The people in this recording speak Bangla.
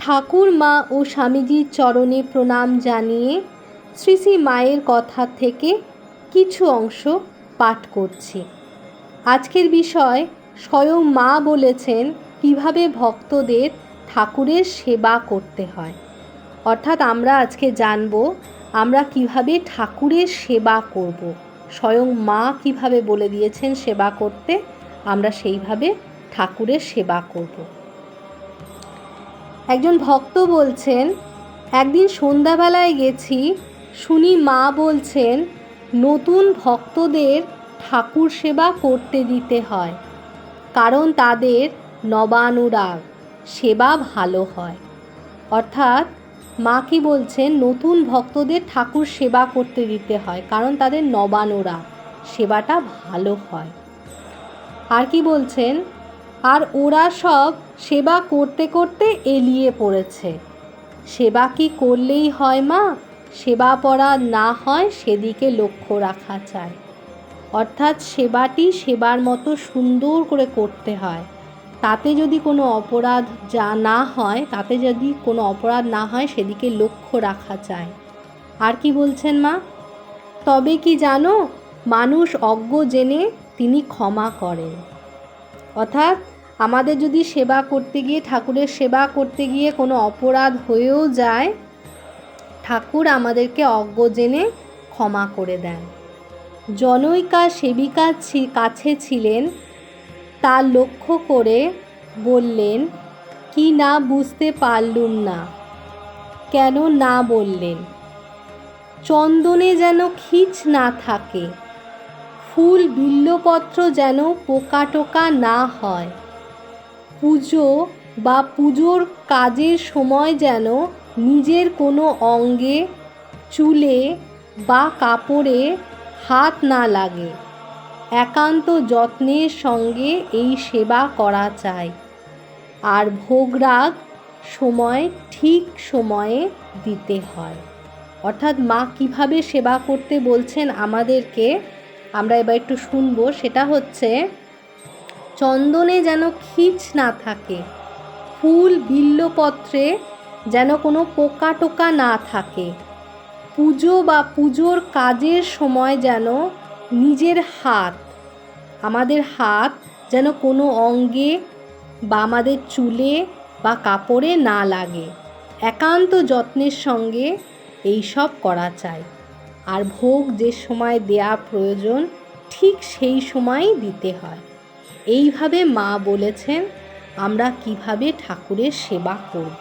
ঠাকুর মা ও স্বামীজির চরণে প্রণাম জানিয়ে শ্রী শ্রী মায়ের কথা থেকে কিছু অংশ পাঠ করছি। আজকের বিষয় স্বয়ং মা বলেছেন কিভাবে ভক্তদের ঠাকুরের সেবা করতে হয়। অর্থাৎ আমরা আজকে জানব আমরা কিভাবে ঠাকুরের সেবা করব। স্বয়ং মা কিভাবে বলে দিয়েছেন সেবা করতে, আমরা সেইভাবে ঠাকুরের সেবা করব। একজন ভক্ত বলছেন, একদিন সন্ধ্যাবেলায় গেছি, শুনি মা বলছেন নতুন ভক্তদের ঠাকুর সেবা করতে দিতে হয়, কারণ তাদের নবানুরাগ, সেবা ভালো হয়। অর্থাৎ মা কি বলছেন, নতুন ভক্তদের ঠাকুর সেবা করতে দিতে হয় কারণ তাদের নবানুরাগ, সেবাটা ভালো হয়। আর কি বলছেন, আর ওরা সব সেবা করতে করতে এলিয়ে পড়েছে। সেবা কি করলেই হয় মা? সেবা পরা না হয় সেদিকে লক্ষ্য রাখা চাই। অর্থাৎ সেবাটি সেবার মতো সুন্দর করে করতে হয়। তাতে যদি কোনো অপরাধ না হয় সেদিকে লক্ষ্য রাখা চাই। আর কি বলছেন মা? তবে কি জানো, মানুষ অজ্ঞ জেনে তিনি ক্ষমা করেন। অর্থাৎ আমাদের যদি সেবা করতে গিয়ে, ঠাকুরের সেবা করতে গিয়ে কোনো অপরাধ হয়েও যায়, ঠাকুর আমাদেরকে অজ্ঞ জেনে ক্ষমা করে দেন। জনৈকা সেবিকা কাছে ছিলেন, তা লক্ষ্য করে বললেন, কি না বুঝতে পারলুম না। কেন না বললেন? চন্দনে যেন খিচ না থাকে, ফুল বিল্বপত্র যেন পোকা টোকা না হয়, পুজো বা পুজোর কাজের সময় যেন নিজের কোনো অঙ্গে, চুলে বা কাপড়ে হাত না লাগে। একান্ত যত্নের সঙ্গে এই সেবা করা চাই। আর ভোগরাগ ঠিক সময়ে দিতে হয়। অর্থাৎ মা কিভাবে সেবা করতে বলছেন আমাদেরকে, আমরা এবার একটু শুনবো। সেটা হচ্ছে, চন্দনে যেন খিচ না থাকে, ফুল বিল্বপত্রে যেন কোনো পোকা টোকা না থাকে, পুজো বা পুজোর কাজের সময় যেন নিজের আমাদের হাত যেন কোনো অঙ্গে বা আমাদের চুলে বা কাপড়ে না লাগে। একান্ত যত্নের সঙ্গে এই সব করা চাই। আর ভোগ যে সময় দেয়া প্রয়োজন ঠিক সেই সময়ই দিতে হয়। এইভাবে মা বলেছেন আমরা কিভাবে ঠাকুরের সেবা করব।